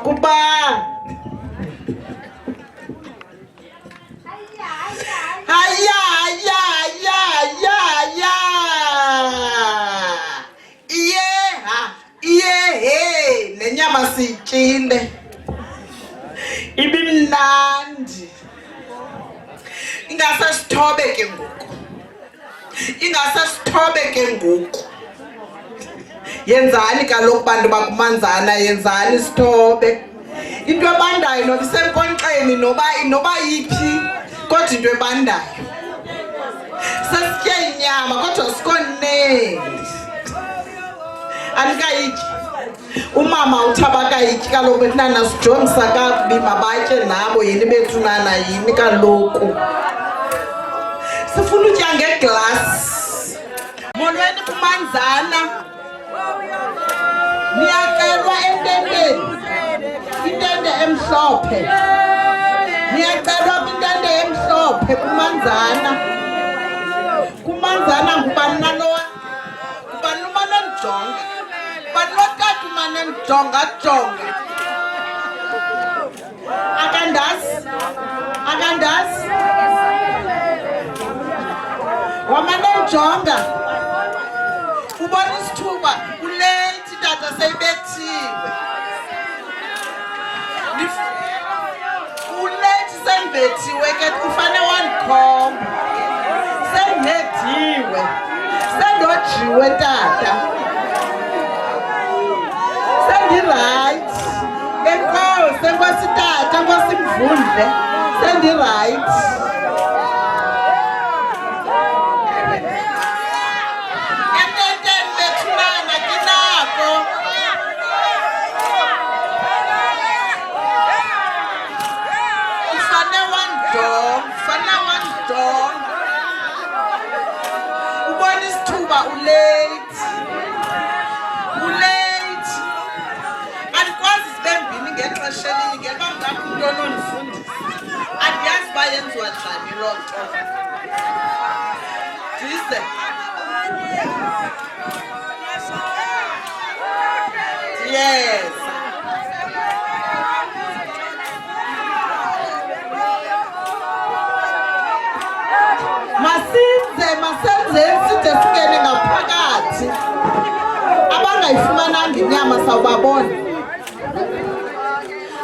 kuba haya iye nenyama siyitshile ibimnandi ingase sithobe ke ngoku yenzani kaloku bantu bakumanzana yenzani sithobe into ebandayo noba isenkonkxeni noba yiphi kodwa into ebandayo sesitye inyama kodwa sikoneli anikayityi umama uthabakayityi kaloku bethinana sijongisa kakubi mabatye nabo yini bethunana yini kaloku sifuna utya ngeglasi molweni kumanzana niyacelwa ententeni intente emhlophe niyacelwa kwintente emhlophe kumanzana ngubani nalowa ngubani umane ndijonga ngubani lotata umane ndijonga akandazi wamane ndijonga ubona isithuba uleyithi tata seyibethiwe uleyithi sembethiwe ke ufane wandikhomba sendinediwe sendojiwe tata sendirayithi enkosi enkosi tata enkosi mvundle sendirayithi ubona isithuba ulate andikwazi zibe mbini ngexesha elinye ngeba ngakho umntu onondifundisa andiyazi uba yenziwa njani loo nto ndize yes masenze side singene ngaphakathi abangayifumananga inyama sawubabona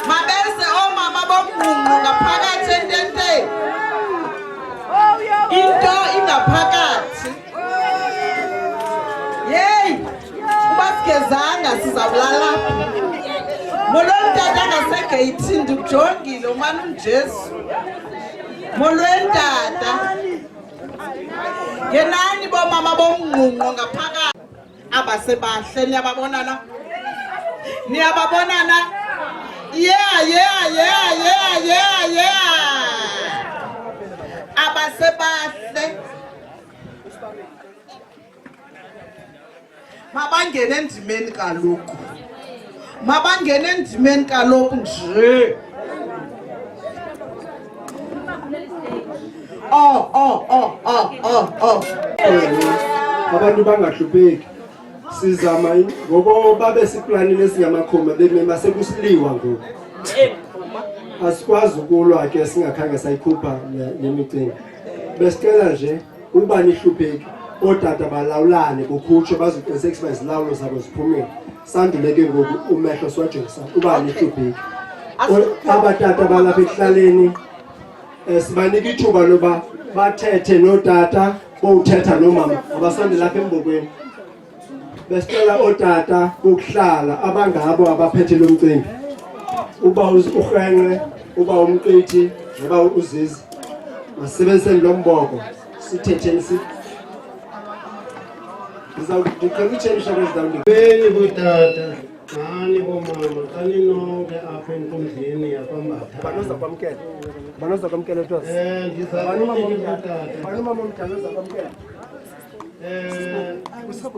mabeze oomama bomnqunqu ngaphakathi ententeni into ingaphakathi yeyi uba sigezanga sizawulala molweni tata angasegeyithini ndikujongile umane umjesu molweni tata yenani bomama bomnqunqo ngaphakathi abasebahle niyababonana yeah abasebahle mabangene endimeni kaloku nje abantu bangahlupheki sizama ngoba babe siplanile singamakhoma bemema sekusiliwa ngoku asikwazi ukulwa ke singakhange sayikhupha nemicimbi besicela nje uba nihlupheki otata balawulane kukhutshwe bazoqinisekisa izilawulo zabo ziphumile sandule ke ngoku umehlo siwajongisa uba nihlupheki abatata balapha ekuhlaleni sibanika ithuba loba bathethe notata bowuthetha nomama abasondela lapha embokweni besicela otata bokuhlala abangabo abaphethe lo mcimbi uba urhenqe uba umqithi noba uzizi masebenziseni lo mboko sithetheni ndicela utshenisha kwezidawuni botata nani bomama xa ninonke apha enkundleni yakwambatha banoza kwamkela twas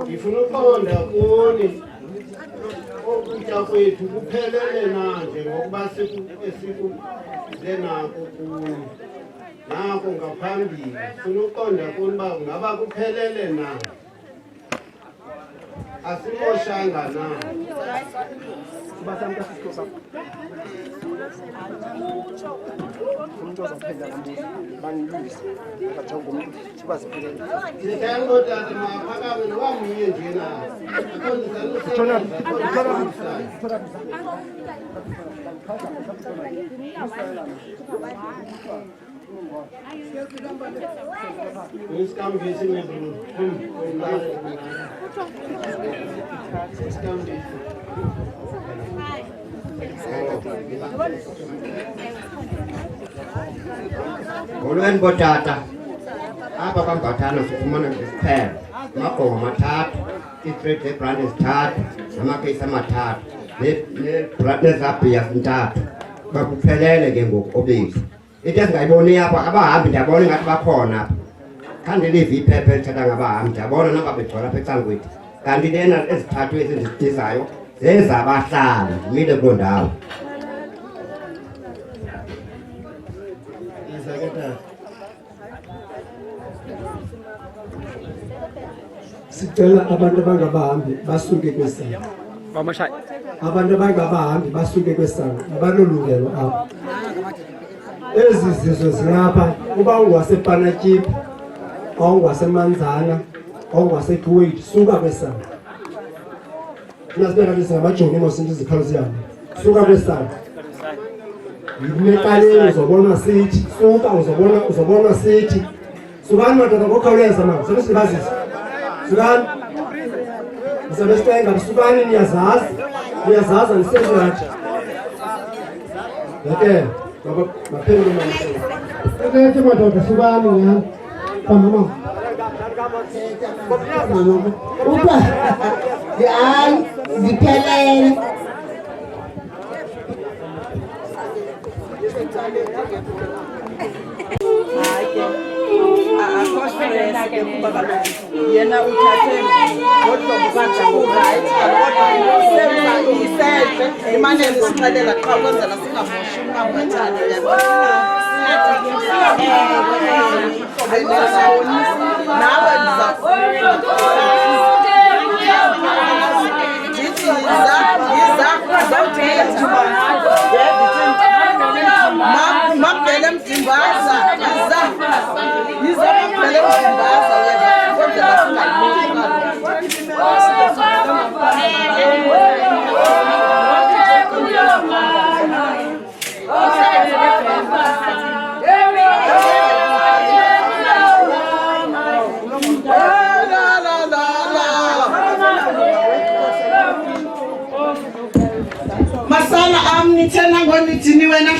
ndifuna uqonda kuni ukutya kwethu kuphelele na njengokuba sikuze nako kuni nako ngaphambili funa uqonda kuni uba ngaba kuphelele na asimoshanga na Molweni botata apha kwaMbathana sifumana isiphelo amagoma amathathu ii-3 zebrand ezithathu namakeyisi amathathu nezabhiya zintathu bakuphelele ke ngoku obethu into esingayiboni apha abahambi ndiyabona ingathi bakhona apha khandilive iphepha elithetha ngabahambi ndiyabona naba begcwala apha ecangkwethu kanti lena ezithathu ezindidizayo zezabahlali ndimile kuloo ndawo. Sicela abantu abangabahambi basuke kwesango. Abantu abangabahambi basuke kwesango abalolungelo apha. Ezi zizwe zilapha uba ungwasePanatyip, awungwaseManzana, awungwaseKuwait suka kwesango. Nasibeka singamajoni mosinto izikhalo zihambe. Suka kwesango. Yimekaleni uzobona sithi suka uzobona sithi. Sukani madoda ngokhawuleza manje sebesibazisa. Sukani. Msebesitenga sukani niyazazi nisezathi. Okay, maphendula manje. Eke madoda sukani ngani. Mama. Uba hayi ziphelele. Yena uthathe ngohlobo kaJehova kodwa isenze imane isixelela qha ukwenzela singamoshi uMaMbathana nawe mabhele mdimbaza yiza mabhele mdimbaza ukwenzela Masana amnithena ngonithini wena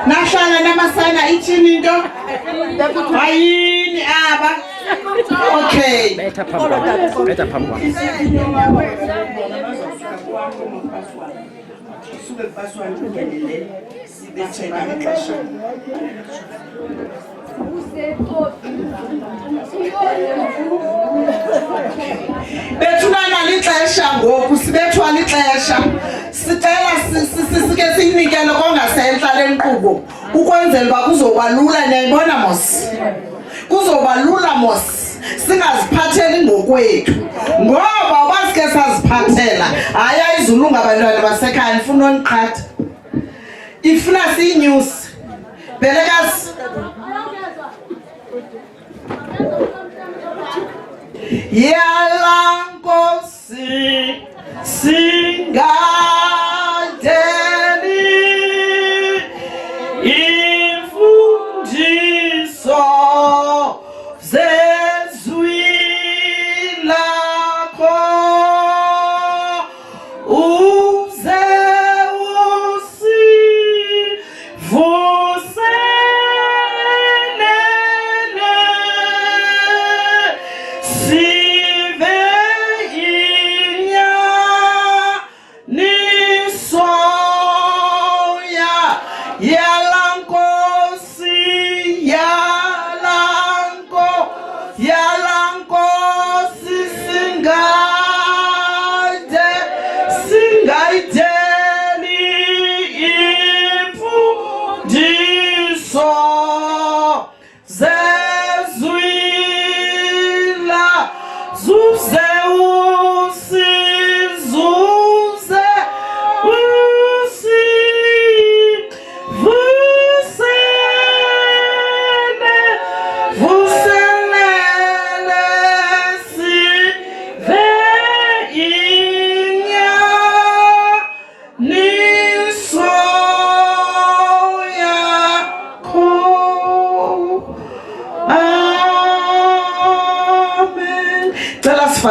nahlala namasana ithini into hayini aba okay beta phambi bethunana lixesha ngoku sibethwa lixesha sicela sike siyinikele kongasentla lenkqubo ukwenzela uba kuzobalula niyayibona mos kuzobalula mos singaziphatheli ngokwethu ngoba ubasike saziphathela hayi ayizulunga abantwana basekhaya ndifuna oniqhatha ifuna siyinyusi belekazi yala nkosi singadeli imfundiso zezwi lakho uze usivuselele sive nisoya yalanko singade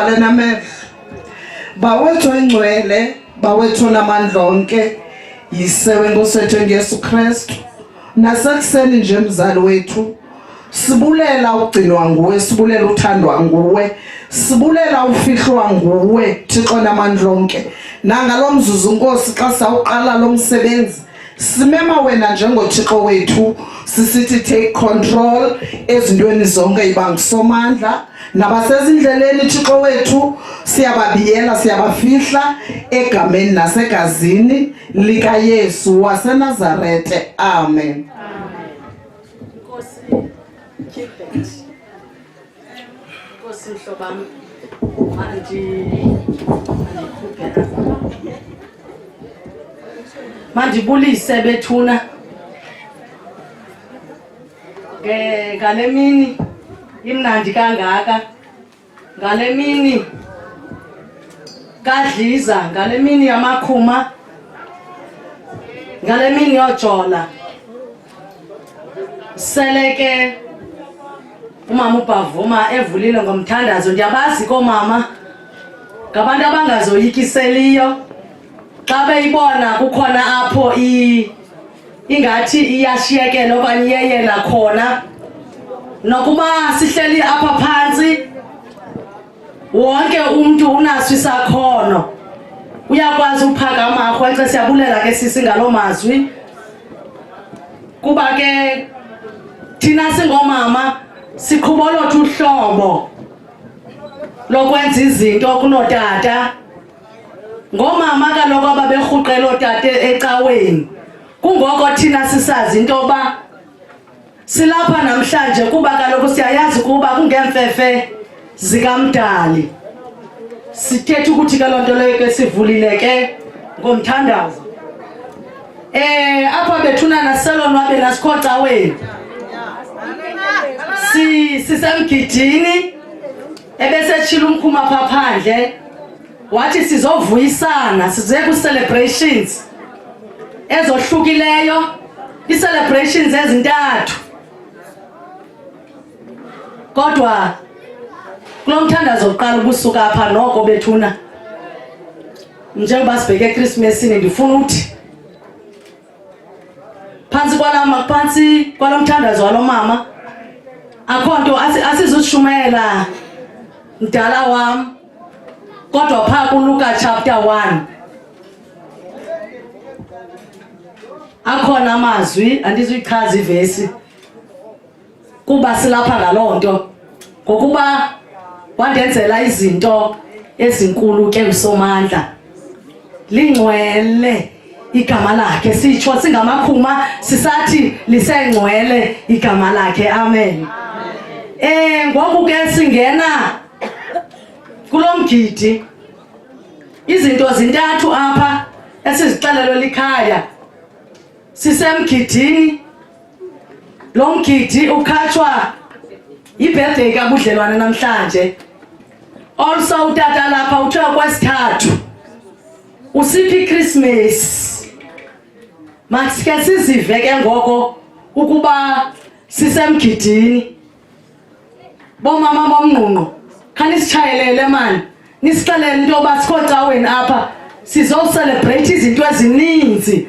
sivale namehlo. Bawethu engcwele, bawethu namandla onke, yisewe Nkosi wethu Yesu Kristu. Nasekuseni nje mzali wethu, sibulela ugcinwa nguwe, sibulela uthandwa nguwe, sibulela ufihlwa nguwe Thixo namandla onke. Nangalo mzuzu Nkosi xa sawuqala lo msebenzi, simema wena njengoThixo wethu, sisithi take control ezintweni zonke, yiba ngusomandla. Nabasezindleleni Thixo wethu siyababiyela, siyabafihla egameni nasegazini lika Yesu waseNazarete, amen. Nkosi mhlobam, mandibulise bethuna ngale mini imnandi kangaka, ngale mini kaDliza, ngale mini yamakhuma, ngale mini yojola. Seleke umama uBhavuma evulile ngomthandazo. Ndiyabazi komama ngabantu abangazoyikiseliyo xa beyibona kukhona apho ingathi iyashiyekela okanye iyeyela khona. Nokuba sihleli apha phantsi, wonke umuntu unaso isakhono, uyakwazi uphakama arhwenxe. Siyabulela ke sisi ngalo mazwi, kuba ke thina singomama siqhubolotha uhlobo lokwenza izinto kunotata. Ngomama kaloku ababerhuqela ootata ecaweni, kungoko thina sisazi into yoba silapha namhlanje, kuba kaloku siyayazi ukuba kungeemfefe zikaMdali. Sithetha ukuthi ke loo nto leyo ke sivulile ke ngomthandazo. Apha bethuna naselonwabeni asikho caweni, sisemgidini. Ebesetshila umkhuma apha phandle wathi sizovuyisana, size ku-celebrations ezohlukileyo, ii-celebrations ezintathu. Kodwa kulo mthandazo oqala ubusuka apha noko bethuna, njengoba sibheke eKrismesini, ndifuna uthi phantsi kwalo mthandazo walo mama akho nto asizushumayela mdala wam, kodwa phaa kuLuka chapter 1 akhona amazwi, andizuyichaza ivesi kuba silapha ngaloo nto, ngokuba wandenzela izinto ezinkulu ke usomandla. Lingcwele igama lakhe, sitsho singamakhuma sisathi lisengcwele igama lakhe, amen. Ngoku ke singena kulo mgidi, izinto zintathu apha esizixelelwe likhaya. Sisemgidini, lo mgidi ukhatshwa yibirthday kaBudlelwane namhlanje. Also utata lapha uthiwa kwesithathu usiphi iChristmas. Masike sizive ke ngoko ukuba sisemgidini. Bomama bomnqunqo, khanisitshayelele mani, nisixelele into yoba sikho caweni apha, sizocelebrate izinto ezininzi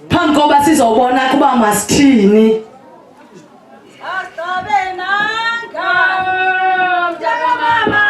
phambi koba sizobona kuba masithini. Mama.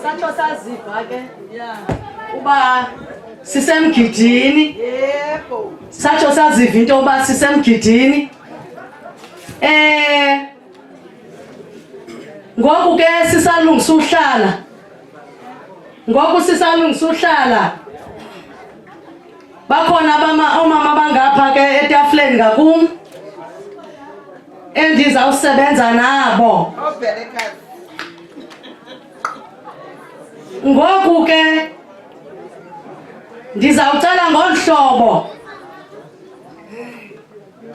Satsho saziva ke uba sisemgidini. Yebo. Satsho saziva into uba sisemgidini. Ngoku ke sisalungisa uhlala. Ngoku sisalungisa uhlala. Bakhona omama bangapha ke etafuleni ngakum. Endizawusebenza nabo. Obelekazi. Ngoku ke ndizawucela ngomhlobo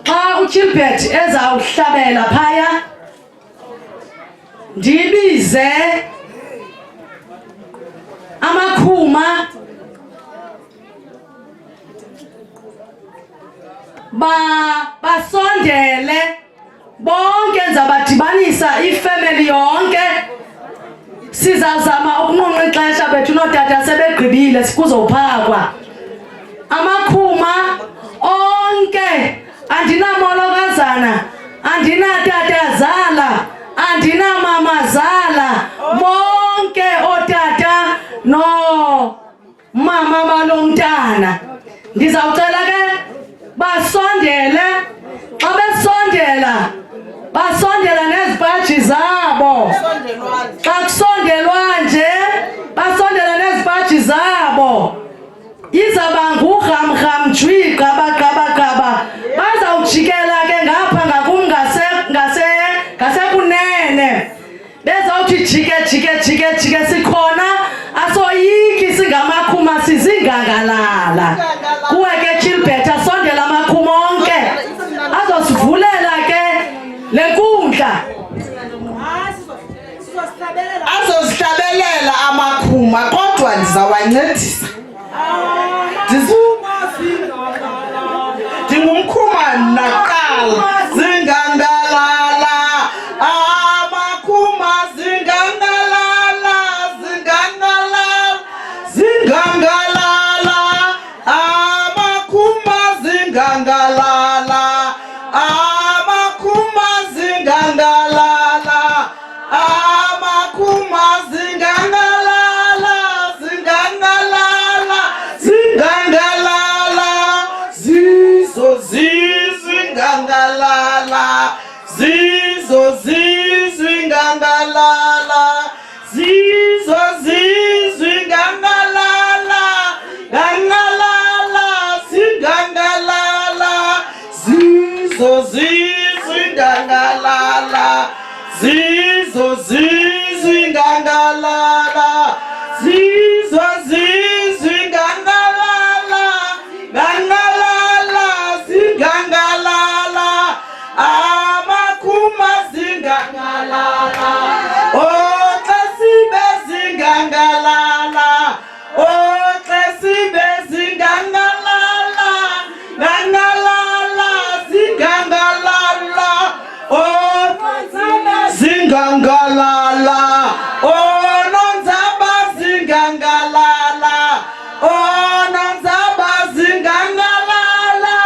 xa uGilbert ezawuhlabela phaya ndibize amakhuma basondele bonke, ndizabadibanisa ifamily yonke. Sizawuzama ukunqunqa ixesha bethu nootata sebegqibile kuzophakwa. Amakhuma onke, andinamolokazana, andinatatazala, andinamamazala, bonke ootata nomama balomntana. Ndizawucela ke basondele, xa besondela basondela nezipaji zabo. Xa kusondelwa nje basondela nezipaji zabo. Izawuba ngugramgram jwi gaba. Bazawujikela ke ngapha ngakum ngasekunene. Bezawuthi jike sikhona, asoyiki singamakhuma sizingangalala. Kuwe ke Gilbert asondela amakhuma onke. Azosivulela ke lenkundla. Azosihlabelela amakhuma kodwa ndizawancedisa. Ndingumkhuma naqala zingangalala. Amakhuma zingangalala. Amakhuma zingangalala. Amakhuma zingangalala. Amakhuma zingangalala. Zizo zizingangalala. Zizo zizingangalala. Zizo zizingangalala. Gangalala zingangalala. Zizo zizingangalala. Zizo zizingangalala. Zizo zizingangalala. Gangalala zingangalala. Amakhuma zingangalala. Oxa sibe zingangalala. Oxa sibe zingangalala. Gangalala zingangalala. Zingangalala. Nonzaba zingangalala. Nonzaba zingangalala.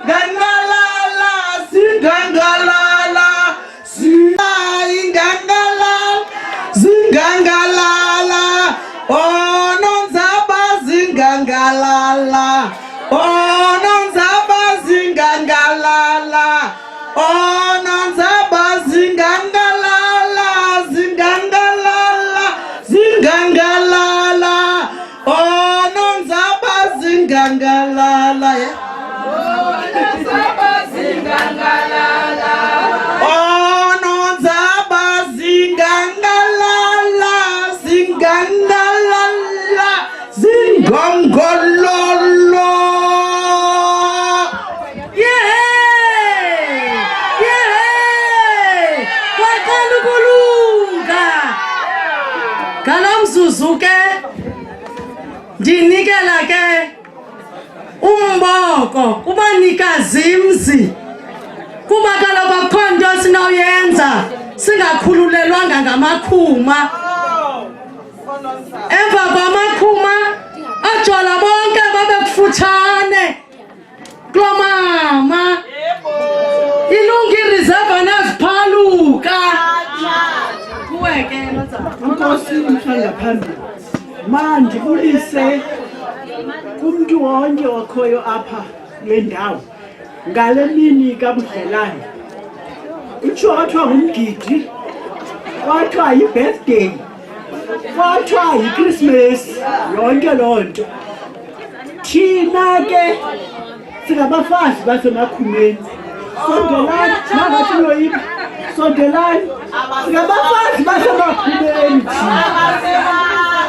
Gangalala zingangalala. Zingangalala. Nonzaba zingangalala. Nonzaba zingangalala. Nonzaba zingangalala. Zingangalala. Nonzaba zingangalala. Nonzaba zingangalala. Nonzaba zingangalala. Zingongololo. Mzuzu ke ndinikela ke umboko kubanikazi mzi, kuba kaloku akukho nto sinoyenza singakhululelwanga ngamakhuma. Emva kwamakhuma ajola bonke babe kufutshane kulo mama. Ilungu ireserve neziphaluka kuwe Inkosi umhlanga phambili. Manje kulise kumuntu wonke okhoyo apha le ndawo. Ngale mini kaBudlelane. Utsho kwathiwa ngumgidi. Kwathiwa yi-birthday. Kwathiwa yi-Christmas. Yonke loo nto. Thina ke singabafazi basemakhumeni. Sondelani, nangathi uyoyiphi. Sondelani. Singabafazi basemakhumeni thina.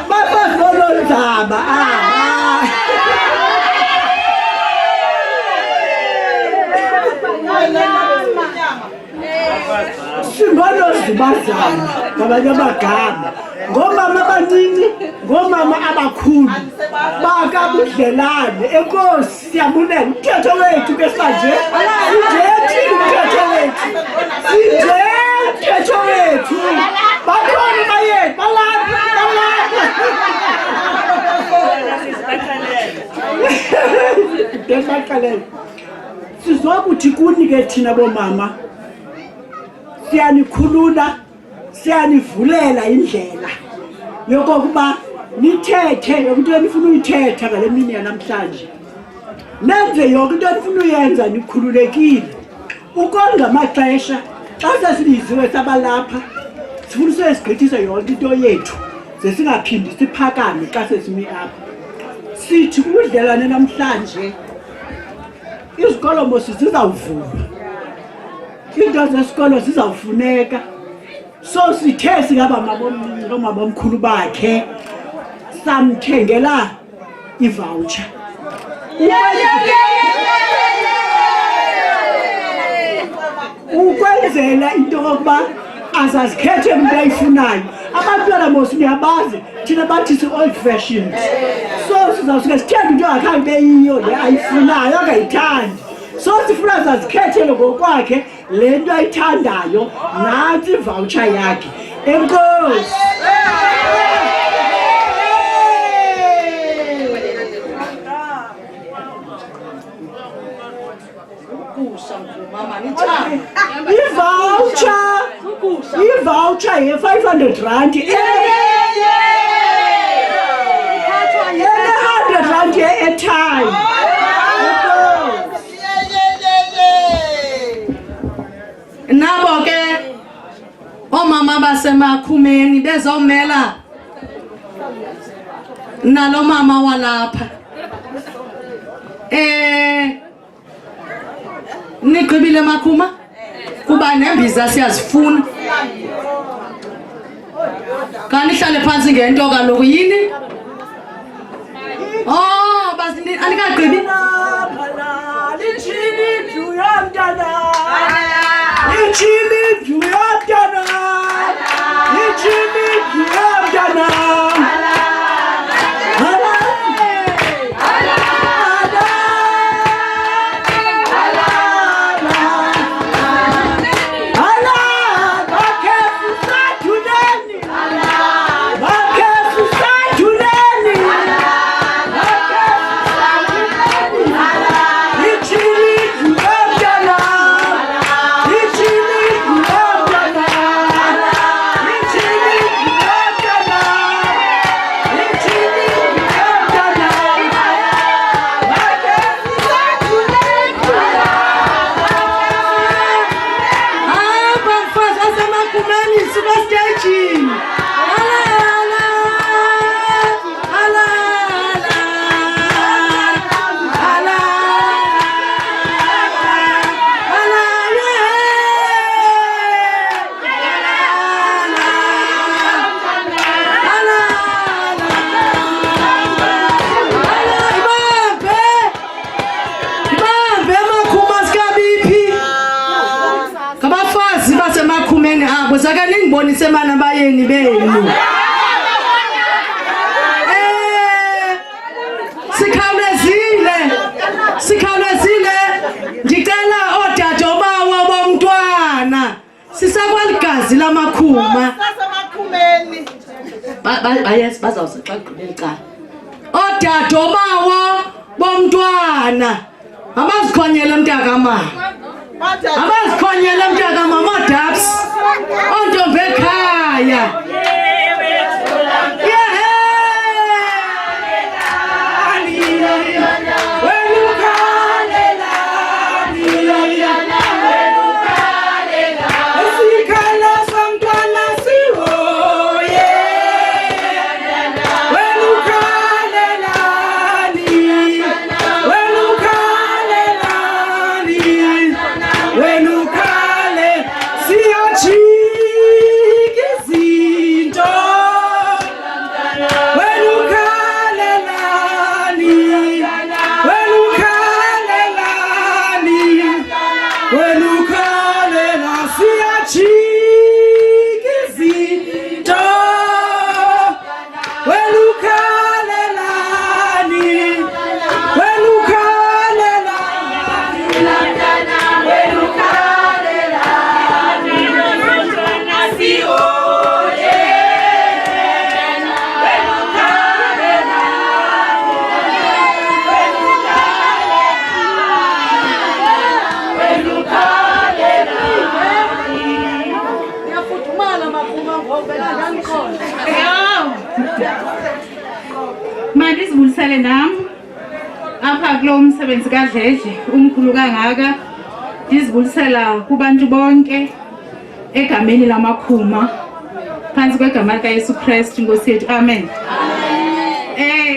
Bafazi bolondzaba. Singonozibazana ngabanye amagama. Ngomama abancinci, ngomama abakhulu. BakaBudlelane, enkosi siyabulela. Umthetho wethu ke manje. Injethi umthetho wethu. Umthetho wethu. Bakhona bayethu, balapha. Ndemakalela. Sizokuthi kuni ke thina bomama. Siyanikhulula, siyanivulela indlela yokokuba nithethe yonke into enifuna uyithetha ngale mini yanamhlanje. Nenze yonke into enifuna uyenza nikhululekile. Ukonga amaxesha xa sesibiziwe sabalapha sifuna usigqithisa yonke into yethu ze singaphindi siphakame xa sesimi apha. Sithi uBudlelane namhlanje izikolo mosi zizawuvulwa. Into zesikolo zizawufuneka. So sithe singabamkhulu bakhe samthengela ivoucher. Ukwenzela into yokuba azazikhethe umuntu ayifunayo. Abantwana mosi niyabazi thina bathi si-old fashioned. So sizawusuke sithenge into engakhange beyiyo le ayifunayo angayithandi. So sifuna azazikhethele ngokwakhe le nto ayithandayo nansi ivoucher yakhe. Enkosi. Ivoucher ye-R500. ye-R100 ye-airtime. Nabo ke omama basemakhumeni bezomela nalo mama walapha. Niqhibile makhuma kuba nembiza siyazifuna. Kanihlale phansi ngento kaloku yini? Oh basini anikaqhibi. Lichini juyamdana. Lichini juyamdana. Lichini juyamdana. Ngibonise mana bayeni benu. Sikhawulezile ngicela odadobawo bomntwana sisakwaligazi lamakhuma Sasemakhumeni. Yes bazawusixa gqibela cala. Odadobawo bomntwana abazikhonyela mntaka mama. Abazikhonyela mntaka mama dabs. Ontombi ekhaya. ekhaya. Mandizibulisele nam apha kulo msebenzi kaDledle umkhulu kangaka. Ndizibulisela kubantu bonke egameni lamakhuma phantsi kwegama likaYesu Kristu Nkosi yethu, amen.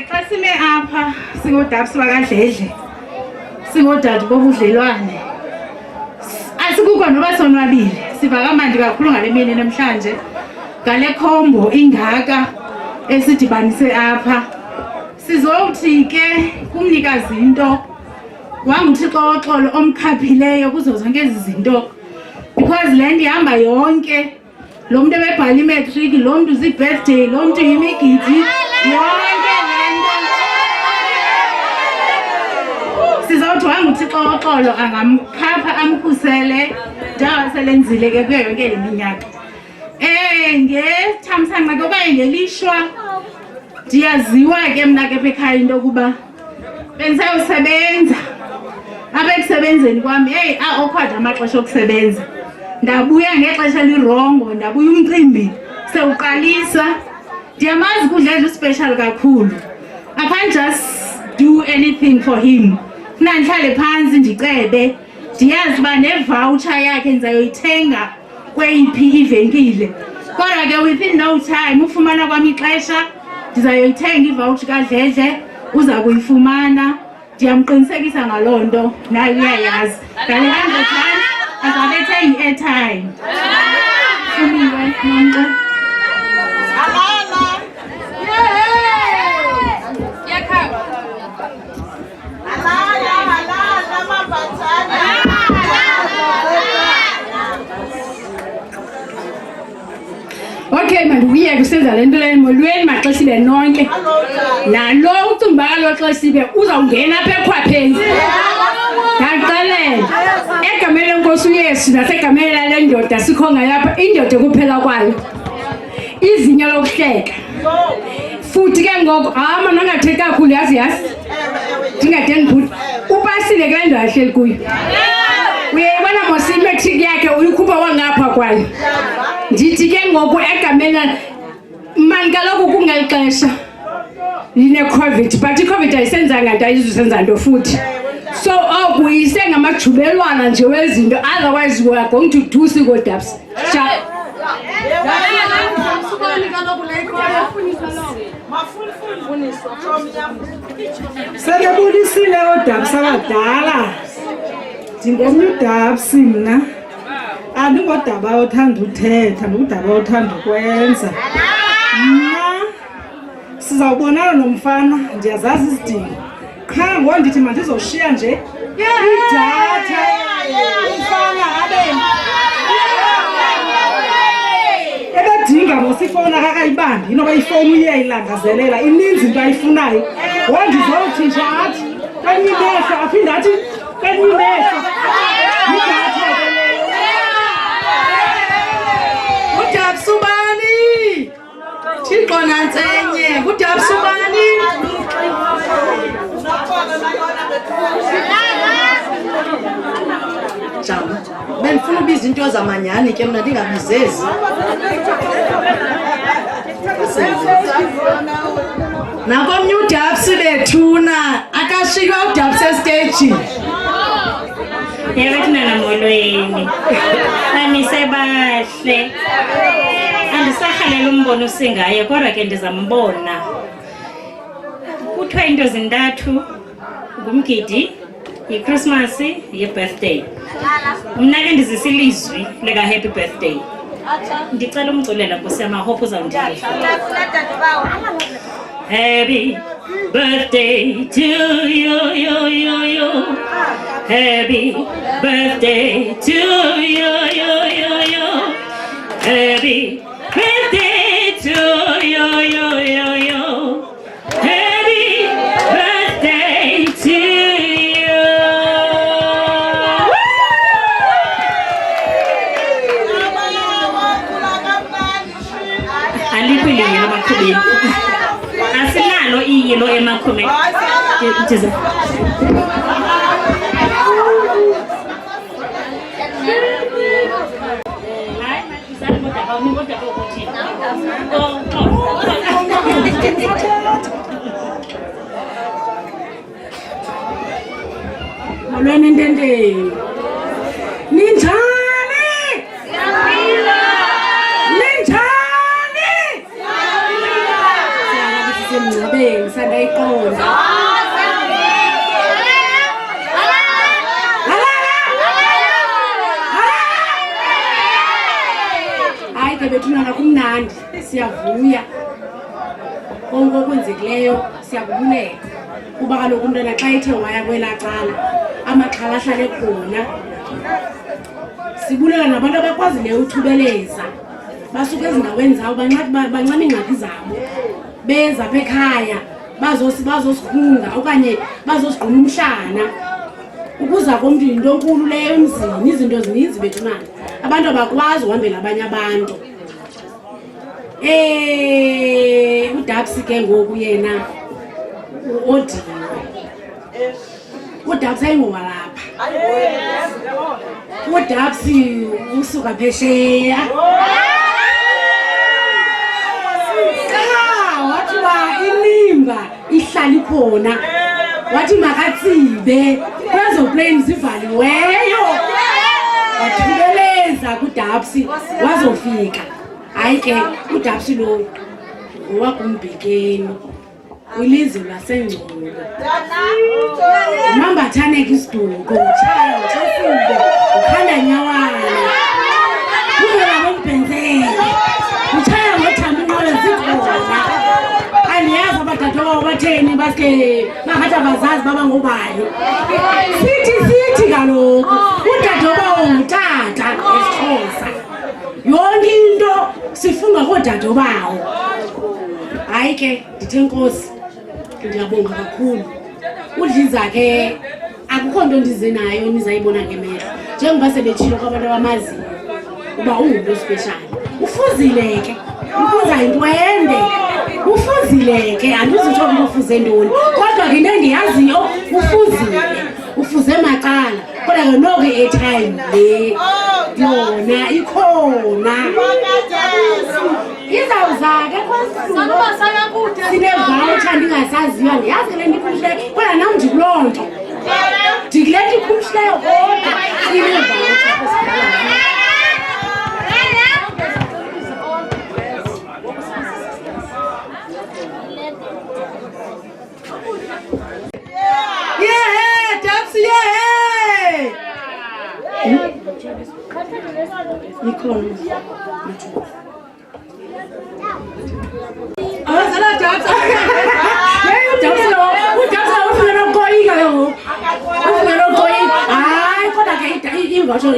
Xa sime apha singoodabsi bakaDledle, singoodade bobudlelwane, asikukho noba sonwabile, siva kamandi kakhulu ngale mini namhlanje ngale khombo ingaka esidibanise apha. Sizothi ke kumnikazi into wanguThixo woxolo omkhaphileyo kuzo zonke ezi zinto, because le nto ihamba yonke. Lo muntu ebebhala imatric, lo muntu zii-birthday, lo muntu yimigidi, yonke le nto. Sizawuthi wanguThixo woxolo angamkhapha amkhusele njengoba selenzile ke kuyo yonke le minyaka. Ngethamsanqa ke okanye ngelishwa ndiyaziwa ke mna ke ekhaya into yokuba bendisayosebenza apha ekusebenzeni kwam. Awkward amaxesha okusebenza, ndabuya ngexesha elirongo, ndabuya umcimbi sewuqalisa. Ndiyamazi kuDledle uspecial kakhulu. I can't just do anything for him. Funa ndihlale phantsi ndicebe, ndiyazi uba nevoucher yakhe ndizayoyithenga kweyiphi ivenkile. Kodwa ke within no time ufumana kwam ixesha ndizayoyithenga ivoucher kaDledle, uza kuyifumana. Ndiyamqinisekisa ngaloo nto, naye uyayazi. Ngale 100 rand azabe ethenga i-airtime. Fumiwe nonke. Okay, mandikuyeke usenza le nto leyo. Molweni maxesibe nonke. Nalo ucinga kalo xesibe uzawungena apha ekhwapheni. Ndixelela egameni lenkosi uYesu nasegameni lale ndoda sikho ngayapha, indoda kuphela kwayo, izinyo lokuhleka. Futhi ke ngoku mna angathethi kakhulu, yazi ndingade ndibhuti upasile kule nto ahleli kuyo. Uyayibona mos imatric yakhe uyikhupha wangapha kwayo. Ndithi ke ngoku egameni mani kaloku kungeli xesha line-COVID, but i-COVID ayisenzanga nto, ayizusenza nto futhi. So oku isengamajubelwana nje wezinto, otherwise we are going to do singoodabs. Sekebulisile oodabsi abadala. Ndingomnye udabsi mna, andingodaba othanda uthetha, ndingudaba othanda ukwenza. Mna sizawubonana nomfana, ndiyazazi izidingo. Qha ngoku ndithi mandizoshiya nje idatha umfana ebedinga mosifowuni akakayibambi, inoba ifowuni uyayilangazelela, ininzi into ayifunayo. Ngoku ndizothi nje athi kwenye imehlo, aphinde athi kwenye imehlo idatha ke leyo. Udabsi ubani? Thixo nantsenye. Udabsi ubani? Jama benifuna ubiza into zamanyani ke mna ndingabizezi nakomnye uDabsi bethuna akashiywa uDabsi stage Yabethuna namolweni anisebahle andisahalela umbono singaye kodwa ke ndizambona kuthiwa into zintathu ngumgidi yi-Christmas yi-birthday mna ke ndizisilizwi leka happy birthday ndicela umculela kusema hope uzawundiva Happy birthday to you. Happy birthday to you. Happy birthday to you. Happy birthday to you. Alipili ya makubini. Asinalo iyilo emakhumeni ndize hayi masizani kodwa awunikho ukuthi molweni ententeni ninjani semncabeni sandayiqonda hayi ke bethunana kumnandi siyavuya konke okwenzekileyo siyakubulela kuba kaloku umntwana xa ethe waya kwelaa cala amaxhala ahlale khona sibulela nabantu abakwazileyo uthubeleza basuke ezindaweni zawo bancama iingxaki zabo beza apha ekhaya bazosifunga okanye bazosigquma umhlana ukuza komntu yinto enkulu leyo emzini izinto zininzi bethunana abantu abakwazi uhambela abanye abantu uDabsi ke ngoku yena odiwe uDabsi ayingowalapha uDabsi usuka phesheya inimba ihlali khona wathi makatsibe kwezo planes ivaliweyo wathubeleza kuDabsi wazofika hayi ke uDabsi lo ngowakumbhekeni kwilizwe lasengcobo mambathane kisiduko utshaya uthasile ukhanda nyawana kuvela bombhenzele utshaya ngothamba inqola zikhona andiyazi abadadewabo batheni baske bangathi abazazi baba ngobani sithi kaloku udadewabo ngutata esiXhosa yonke into sifunga koodadewabo hayi ke ndithe Nkosi ndiyabonga kakhulu udliza ke akukho nto ndize nayo nizayibona ngemehlo njengoba sebetshilo kwabantu abamaziyo uba ungumntu special ufuzile ke ufuza intwende ufuzile ke andizutsho ukuba ufuze ntoni kodwa ke into endiyaziyo ufuze macala kodwa ke noko i-airtime le yona ikhona izawuza ke sinevawutsha ndingasaziyo ndiyazi ke le ndikhumshileyo kodwa nam ndikuloo nto ndikule ndikhumshileyo kodwa sinevawutsha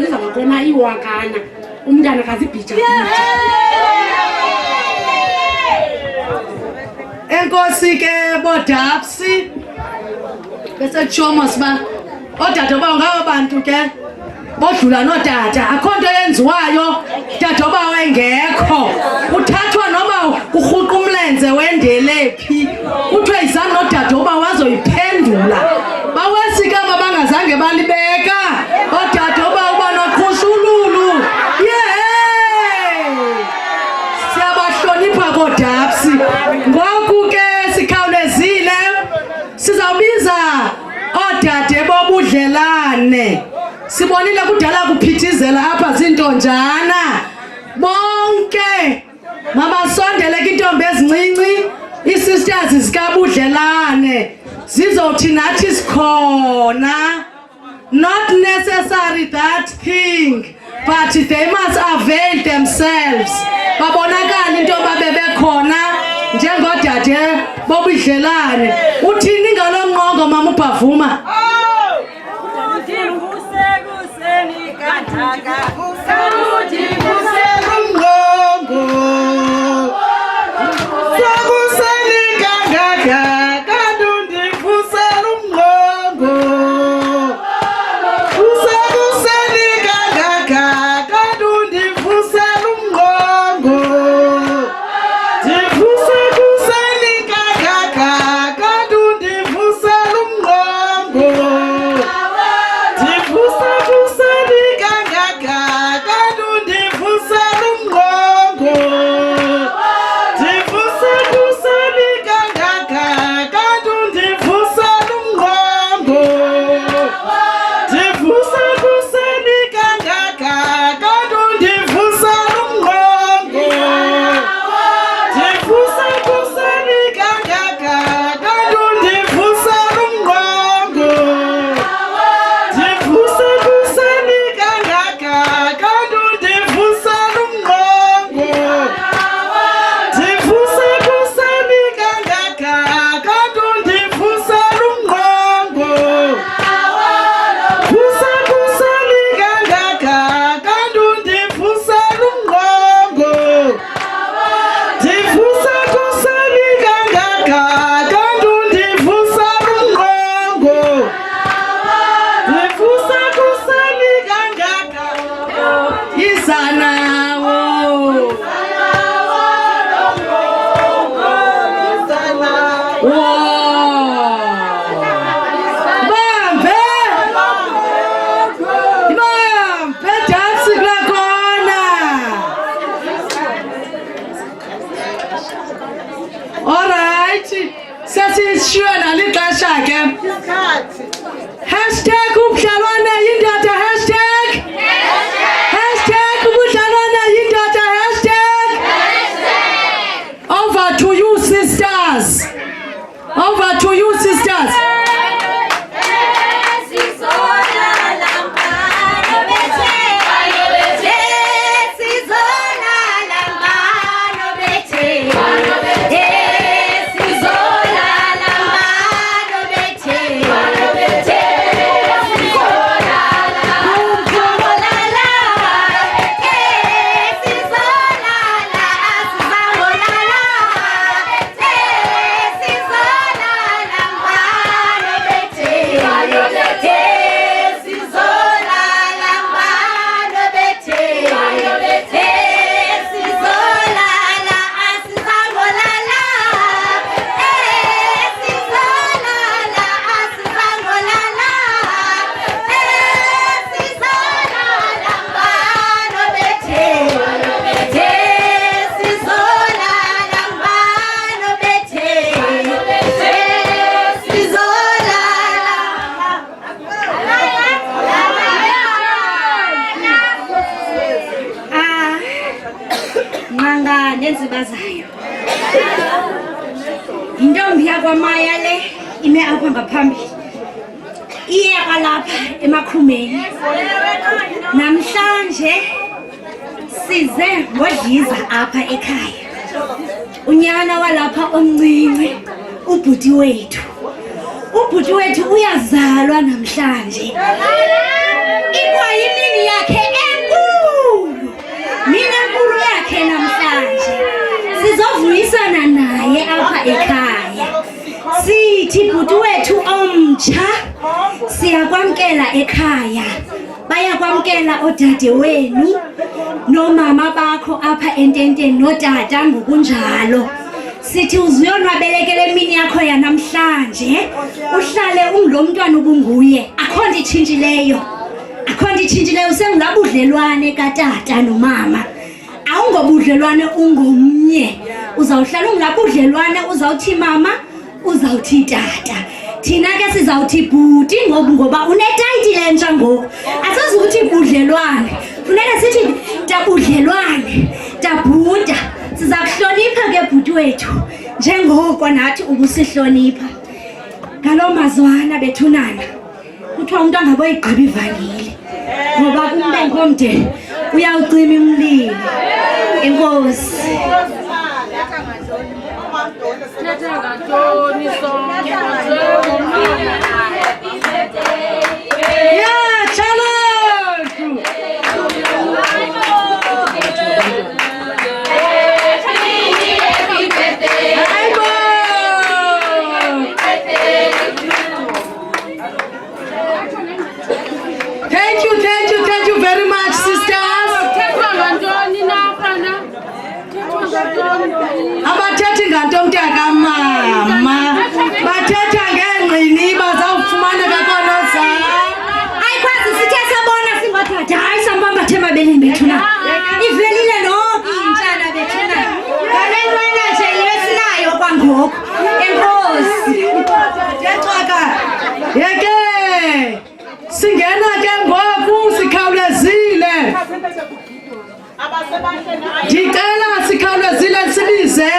izaba khona iwakana umntana kazibhija Enkosi ke boDabsi besetshomo siba odade bawo ngabo bantu ke bodlula notata akho nto yenziwayo dade bawo engekho uthathwa noba urhuqa umlenze wendele phi kuthiwe izani nodade bawo wazoyiphendula bawesikama bangazange balibeka odade bawo taxi. Ngoku ke sikhawulezile sizawubiza oodade bobudlelane. Sibonile kudala kuphithizela apha zintonjana. Bonke mabasondele kintombi ezincinci, i-sisters zikabudlelane. Zizothi nathi sikhona. Not necessary that thing, but they must avail themselves. Babonakala into babebekhona njengodade bobudlelane. Uthini ngalo nqongo mama uBhavuma? Hashtag ubudlelwane yindoda hashtag. Hashtag ubudlelwane yindoda hashtag. Over to you sisters. Over to you sisters. Intombi yakwaMaya le ime apha ngaphambili. Iye kwalapha emakhumeni. Namhlanje size ngodliza apha ekhaya. Unyana walapha omncinci, ubhuti wethu. Ubhuti wethu uyazalwa namhlanje. Ikwayimini yakhe enkulu. Mina enkulu yakhe namhlanje. Sizovuyisana naye apha ekhaya. Sithi bhuti wethu omtsha siyakwamkela ekhaya. Bayakwamkela odade wenu nomama bakho apha ententeni notata ngokunjalo. Sithi uzuyonwabelekela emini yakho yanamhlanje. Uhlale unglo mntwana ubunguye. Akho nto itshintshileyo. Akho nto itshintshileyo usengulabudlelwane katata nomama. Awungobudlelwane ungomnye. uzawuhlala ungapha udlelwane uzawuthi mama uzawuthi tata thina ke sizawuthi bhuti ngoba unetayitile entsha ngoku asazukuthi budlelwane funeka sithi tabudlelwane tabhuda siza kuhlonipha ke bhuti wethu njengoko nathi ubusihlonipha ngaloo mazwana bethunana kuthiwa umuntu angaboyigqiba ivangeli ngoba kumbengo omde uyawucima umlilo enkosi yeah challenge Thank you very much, sisters. Abathethi nganto mntaka mama. Bathetha ngengqiniba zawufumaneka konozana. Ayikwazi sithe sabona singathatha hayi sambamba thema belini bethuna. Ivelile noko intshana bethuna. Ngalentwana nje yesinayo kwangoku. Enkosi. Yexaka. Yeke. Singena ke ngoku sikhawulezile. Ndicela sikhawulezile sibize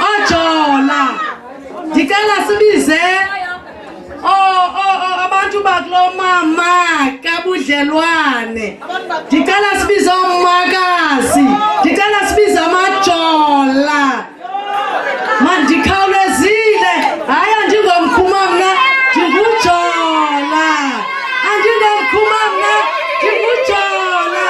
ojola. Ndicela sibize abantu bakulo mama kabudlelwane. Ndicela sibize umakazi. Ndicela sibize amajola. Mandikhawulezile. Hayi andingomkhuma mna ndingujola. Andingomkhuma mna ndingujola.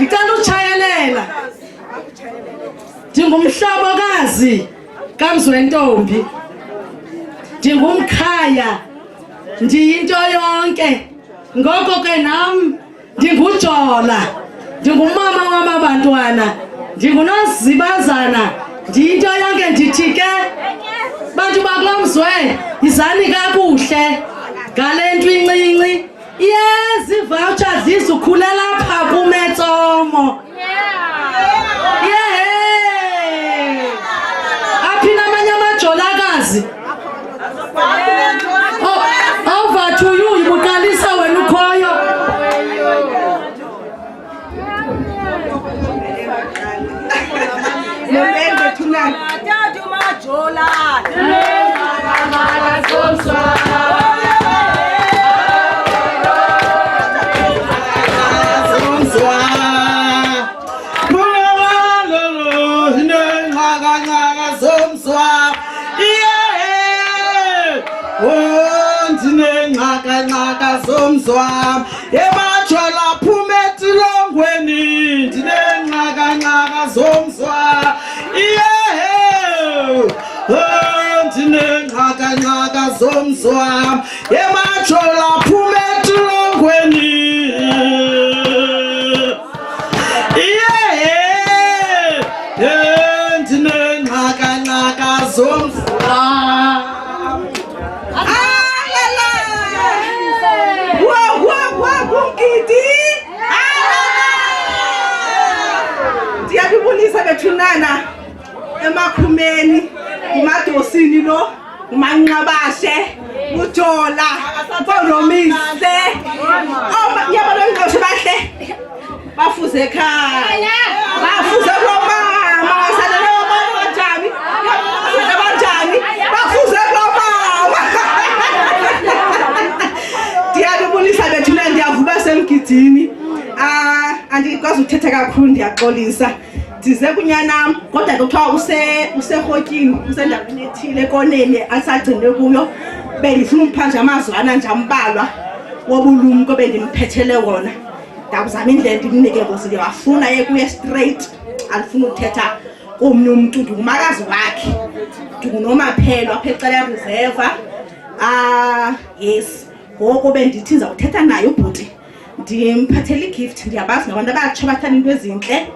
Ngicela uchayelela. Ndingumhlobokazi kaMzwentombi. Ndingumkhaya. Ndiyinto yonke. Ngoko ke nam ndingujola. Ndingumama wamabantwana. Ndingunozibazana. Ndiyinto yonke ndithi ke bantu bakulomzwe izani kakuhle ngale nto incinci. Yes, ivoucher zizukhulela apha kumetsomo. Yeah. Aphi namanye amajolakazi. Over to you, ibuqalisa wena ukhoyo. Nomende thuna. Tata majola. Nqaka zomzwa emajola phumethi longweni ndinenqaka zomzwa ndinenqaka zomzwa emajola phumethi longweni ndinenqaka zomzwa. Ndiyabulisa bethunana emakhumeni umadosini lo umanqabashe ujola unomise yabona ngqosho bahle bafuze ekhaya bafuze lomama wasalele wabona kanjani kanjani bafuze lomama. Ndiyabulisa bethunana ndiyavuka semgidini. Andikwazi ukuthetha kakhulu ndiyaxolisa. Ndize kunyanam kodwa kuthiwa userhotyini usendaweni ethile ekoneni asagcine kuyo. Bendifuna umphanje amazwana nje ambalwa wobulumko bendimpethele wona. Ndakuzama indlela ndimnike ngosi ndiyawafuna yekuye straight. Andifuna ukuthetha komnye umntu ndingumakazi wakhe. Ndingunomaphelo apha ecala reserve. Yes. Ngoko bendithi ndiza kuthetha naye ubhuti. Ndimphathele igift ndiyabazi ngabantu abatsho bathanda into ezintle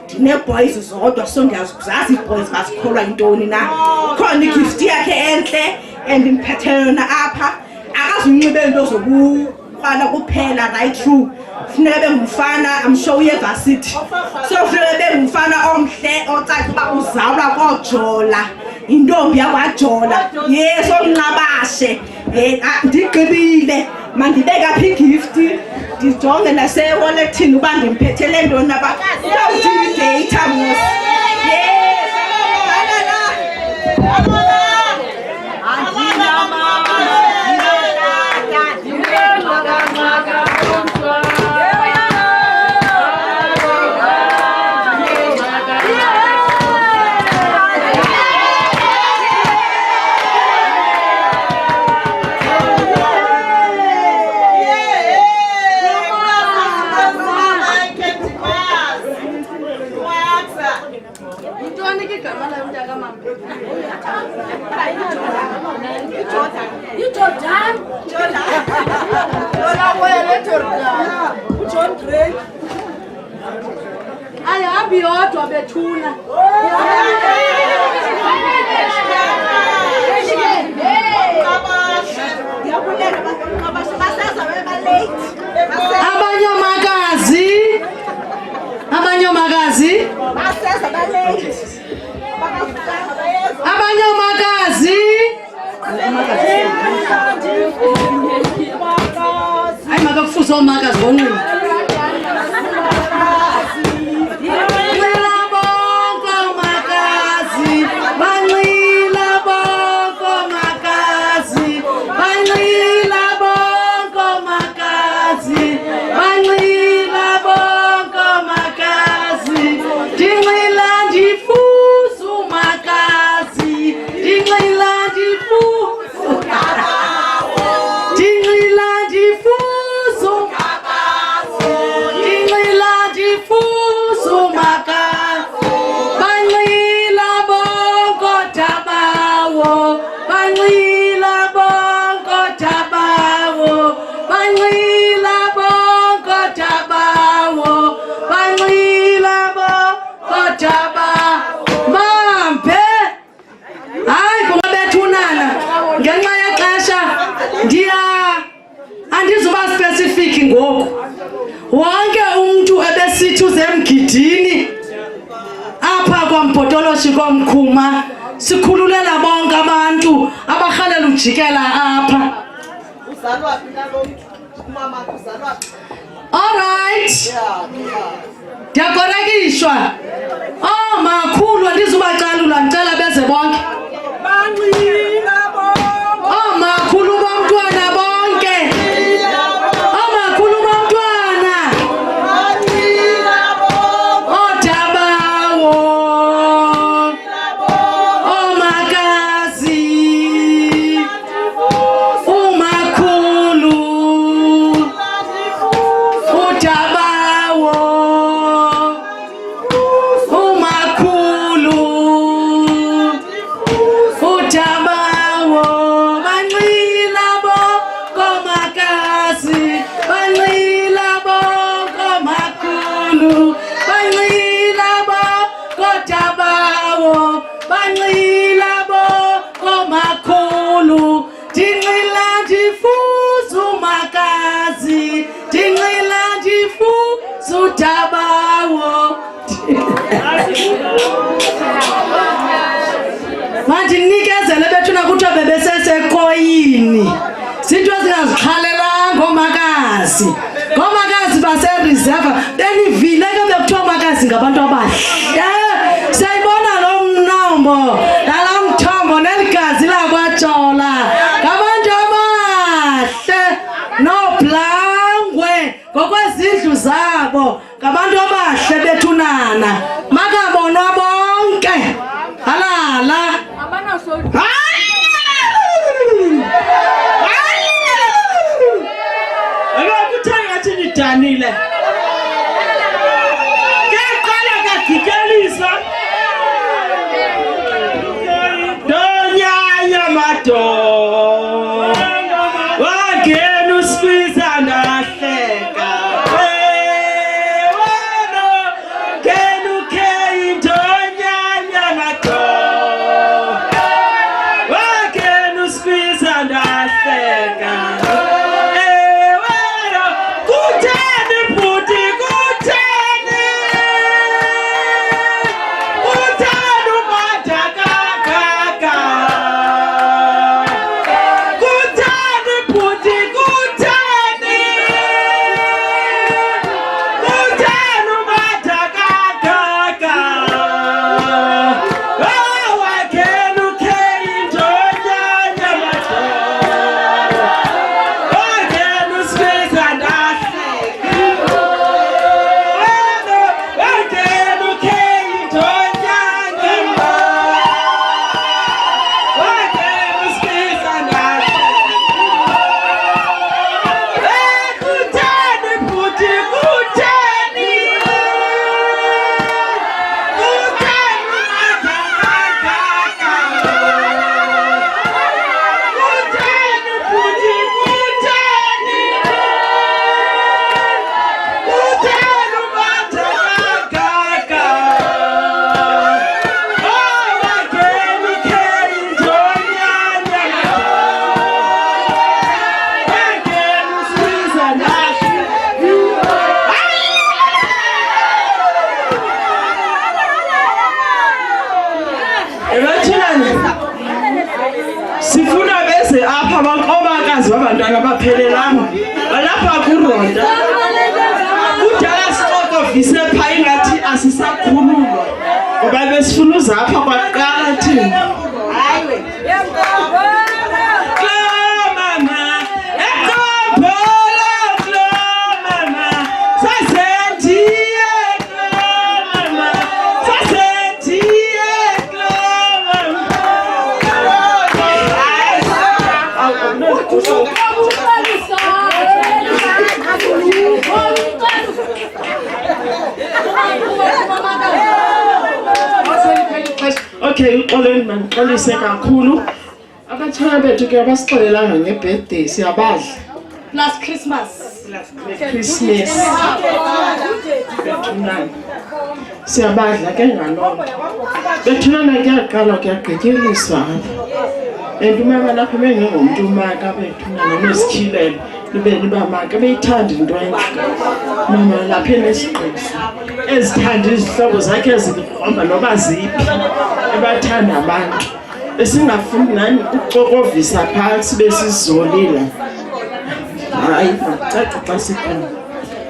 ndine-boys zodwa so ndiyazazi ii-boys bazikholwa yintoni na. Khona igift yakhe entle and ndimphethe yona apha. Akazunxibe into zobukrwala kuphela, right through. Funeka bengumfana, I'm sure uye-varsity. So funeka bengumfana omhle ocaca uba uzalwa kooJola. Intombi yakwaJola. Yes, omnqabashe. Ndigqibile. Mandibeke apha igift. Ndijonge nasewalethini uba ndimphethele ntoni na bawuthi-data mos. Yes. Ayahambi yodwa bethuna. Abanyomakazi hayi makakufuze omakazi bonqini. Andizuba specific ngoku. Wonke umuntu ebesithi uzemgidini apha kwaMbhotoloshi komkhuma sikhululela bonke abantu abarhalela ujikela apha. Uzalwa phi nalomuntu? Umama uzalwa phi? All right. Ndiyakorekishwa. Oh makhulu andizubacalula ndicela beze bonke. Banqila bonke. Oh makhulu bomntwana bonke. Oh makhulu bomntwana. Banqila bonke. Oh Dabawo. Oh makazi. Oh makhulu. Oh Dabawo. Oh makhulu. Oh Dabawo. Banqila bonke makazi. Banqila bonke makhulu. Banqila bonke Dabawo. Banqila bonke makhulu. Ndinqila ndifuza umakazi. Ndinqila ndifuza uDabawo. Mandinikezele bethuna kuthiwa bebesesekoyini. Zinto ezingazikhalelanga omakazi. Ngomakazi basereserve. Benivile ke bekuthiwa omakazi ngabantu abahle. Siyayibona lo mnombo nala mthombo neligazi lakwaJola. Ngabantu abahle noblangwe ngokwezindlu zabo. Ngabantu abahle bethunana. Makabonwa bonke. Halala. Kuthanga nidanile. Keqala kagikelisa. Donyanya mato. Wangena usibiza ndahleka. Wena ngena Sifuna bese apha abaqobakazi babantwana baphelelanga balapha kuronda kudala sixokovise pha ingathi asisakhululwa ngoba besifuna uzapha kwaqala thina hayiwe Okay, uxolweni mandixolise kakhulu. Abatshana bethu ke abasixolelanga ngebirthday siyabadla. Last Christmas. Christmas. Bethunana. Siyabadla ke ngalona. Bethunana kuyaqala kuyagqityeliswa apha. Umama lapha bengengumuntu umaka bethunana nesikhilelo. Libe libamaka beyithanda into enhle. Mama lapha enesigqisi. Ezithanda izihlobo zakhe ezikhomba noba ziphi. Ebathanda abantu. Esingafuni nani ukuxokovisa phansi besizolile. Hayi, caca xa sikhona.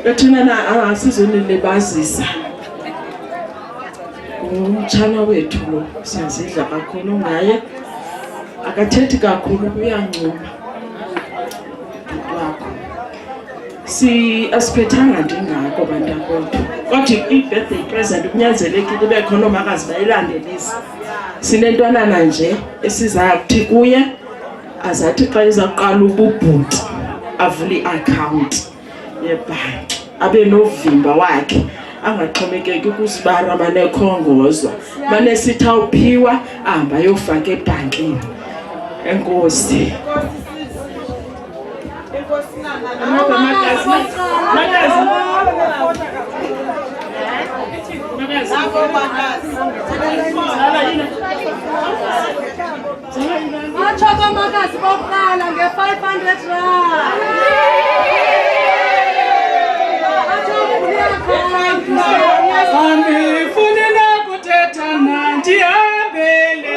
Bethunana asizonilibazisa. Umtshana wethu lo siyazidla kakhulu ngaye. Akathethi kakhulu uyancuma. Wakho. Asiphethanga ndingako bantakwethu. Kodwa i-birthday present kunyanzelekile kube khona omakazi bayilandelisa. Sinentwanana nje esiza kuthi kuye azathi xa izaqala ububhuti avule i-account yebhanki abe novimba wakhe angaxhomekeki kusibara banekhongozwa banesithi awuphiwa ahamba ayofaka ebhankini. Enkosi. Achoko makazi bokuqala nge-500 rand. Angifuni nakuthetha nandihambele.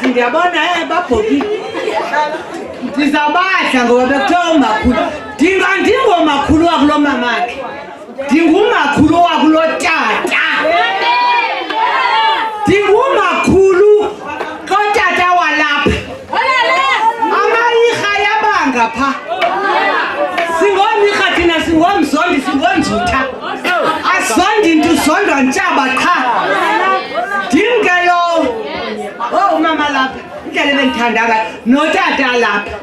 Ndiyabona babhokile. Ndizabadla ngoba bekuthiwa umakhulu. Ndingomakhulu wakulo mamakhe. Ndingumakhulu wakulo tata. Ndingumakhulu kotata walapha. Amayirha yabanga pha. Singomirha thina singomzondi singonzutha. Asondi ndizondwa ntshaba qha. Ndingelo umama lapha indlela ebendithanda ngayo notata lapha.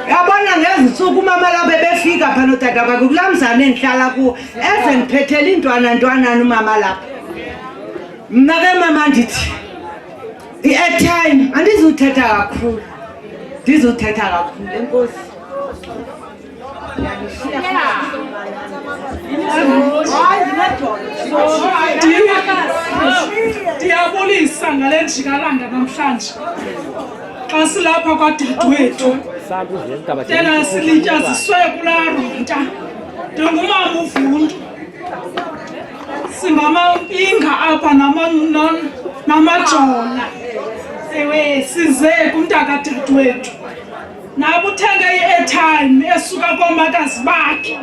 Yabona ngezintsuku umama lapha ebefika pha notata kwakhe kulaa mzana endihlala kuwo ezendiphethela intwanantwanana umama lapha. Mna ke mama ndithi i-airtime andizuthetha kakhulu. Enkosi. Ndiyabulisa ngale njikalanga namhlanje xa silapha kwadadewethu tena silityaziswe kulaa ronta ndingumama uVundu singamampinga apha namajona ewe size kumntakadadewethu nabo uthenge i-airtime esuka koomakazi bakhe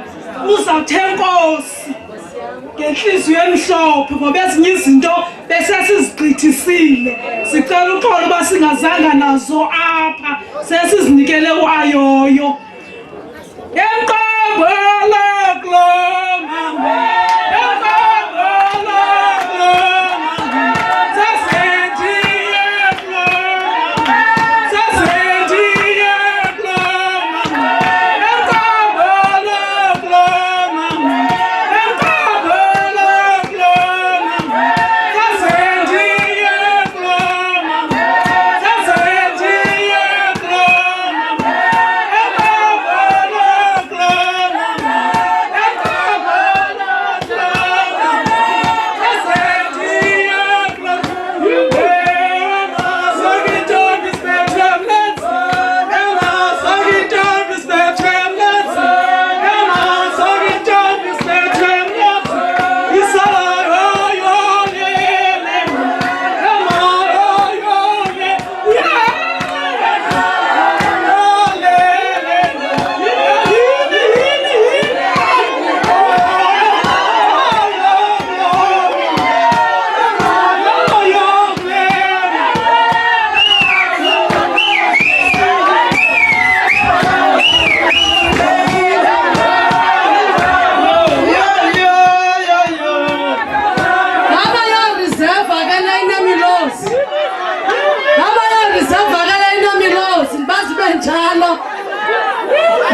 uzawuthe enkosi ngenhliziyo emhlophe ngoba ezinye izinto besesizigqithisile sicela uxolo uba singazanga nazo apha sesizinikele uayoyo emqambala kuloo mama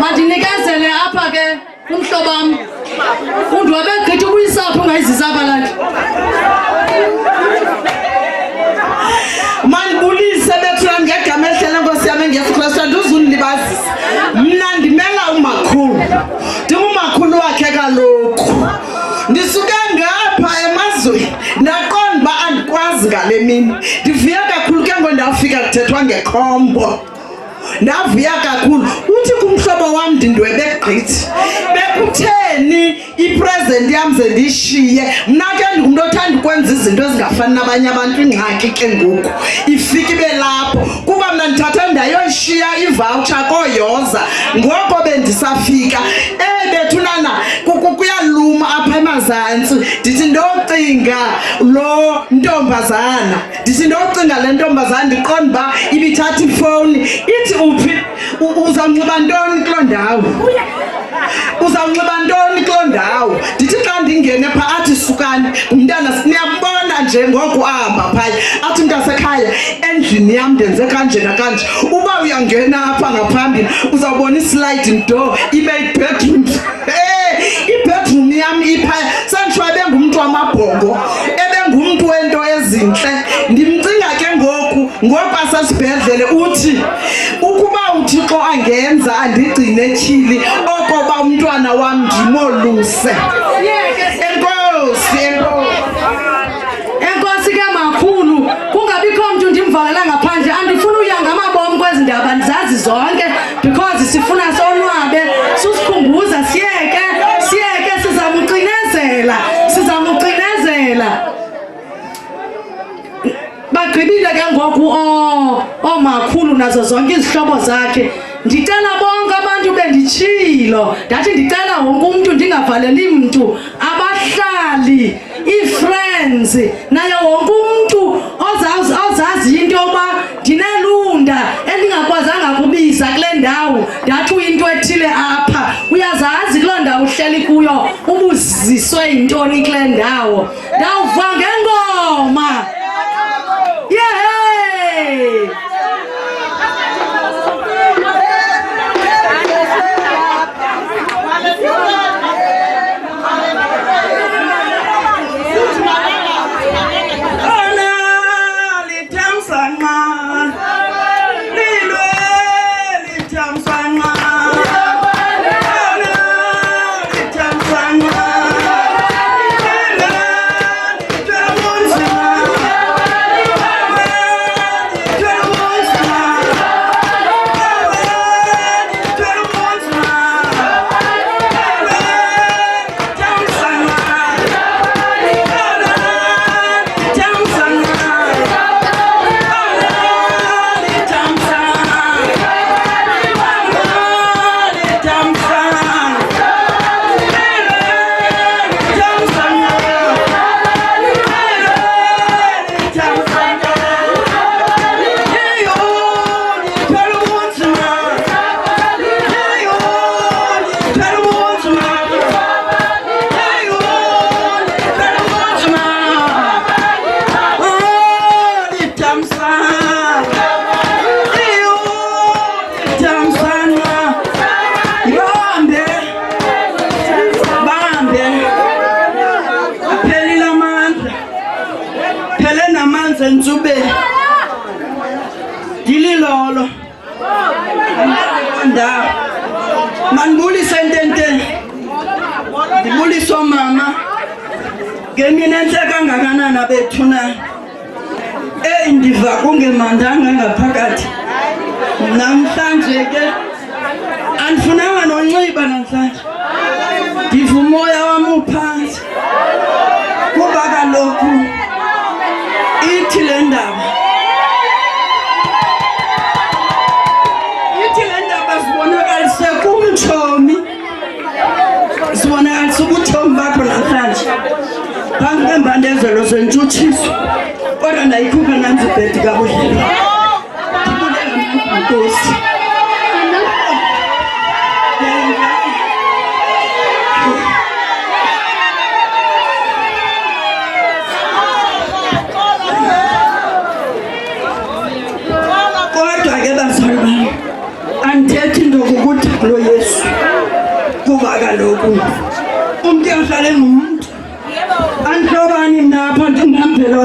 mandinikezele apha ke kumhlobo wam undwabe gqithi ukuyisapho ungayizisapha lakhe mandibulise bethuna ngegama elihlele nkosi yami ngesu Kristu andizundilibazisa mna ndimela umakhulu ndingumakhulu wakhe kaloku ndisuke ngapha emazweni ndaqonda uba andikwazi ngale mini ndivuya kakhulu ke ngo ndafika kuthethwa ngekhombo ndavuya kakhulu uthi kumhlobo wam ndindwebe gqithi bekutheni ipresent yam ze ndishiye mna ke ndingumntu othanda ukwenza izinto ezingafani nabanye abantu ingxaki ke ngoku ifika ibe lapho kuba mna ndithathe ndayoyishiya ivawutsha koyoza ngoko bendisafika bethunana kuyaluma apha emazantsi ndithi ndocinga lo ntombazana ndithi ndocinga le ntombazana ndiqonda uba ibithatha ifowuni ithi uphi uzawunxiba ntoni kuloo ndawo uzawunxiba ntoni kuloo ndawo ndithi xa ndingene phaa athi sukani ngumntana niyambona nje ngoku ahamba phaya athi mntasekhaya endlini yam ndenze kanje nakanje uba uyangena apha ngaphambili uzawubona isliding door ibe yibedroom ibedroom yam iphaya sanditsho ebengumntu wamabhongo ebengumntu wento ezintle ndimcinga ke ngoku asesibhedlele uthi ukuba uThixo angenza andigcine etyhili okoba umntwana wam ndimoluse enkosi enkosi ke makhulu kungabikho mntu ndimvalela ngaphandle andifuna uya ngamabomi kwezi ndaba ndizazi zonke because sifuna sonwabe susikhumbuza siyeke sizamcinezela bagqibile ke ngoku oomakhulu nazo zonke izihlobo zakhe ndicela bonke abantu benditshilo ndathi ndicela wonke umntu ndingavaleli mntu abahlali ii-friends naye wonke umntu ozazi into yoba ndinelunda endingakwazanga kubiza kule ndawo ndathi uyinto ethile apha uyazazi kuloo ndawo uhleli kuyo ubuziswe yintoni kule ndawo ndawuva ngengoma yehey Lilwe litamsana ngemina enhle kangakanana bethuna ndiva kungemandanga ngaphakathi namhlanje ke andifunanga nonxiba namhlanje ndiva umoya wam uphantsi kuba kaloku ithi le ndaba zibonakalise kumtshomi zibonakalise ubutshomi bakho namhlanje phambi kwembandezelo zentshutshiso kodwa ndayikhupha nanzi ibhedi kabudlela nkosi kodwa ke bazali bami andithethi into kukuthi lo Yesu kuba kaloku umntu uyahlala engumntu andilobani mna apha ndingambhelo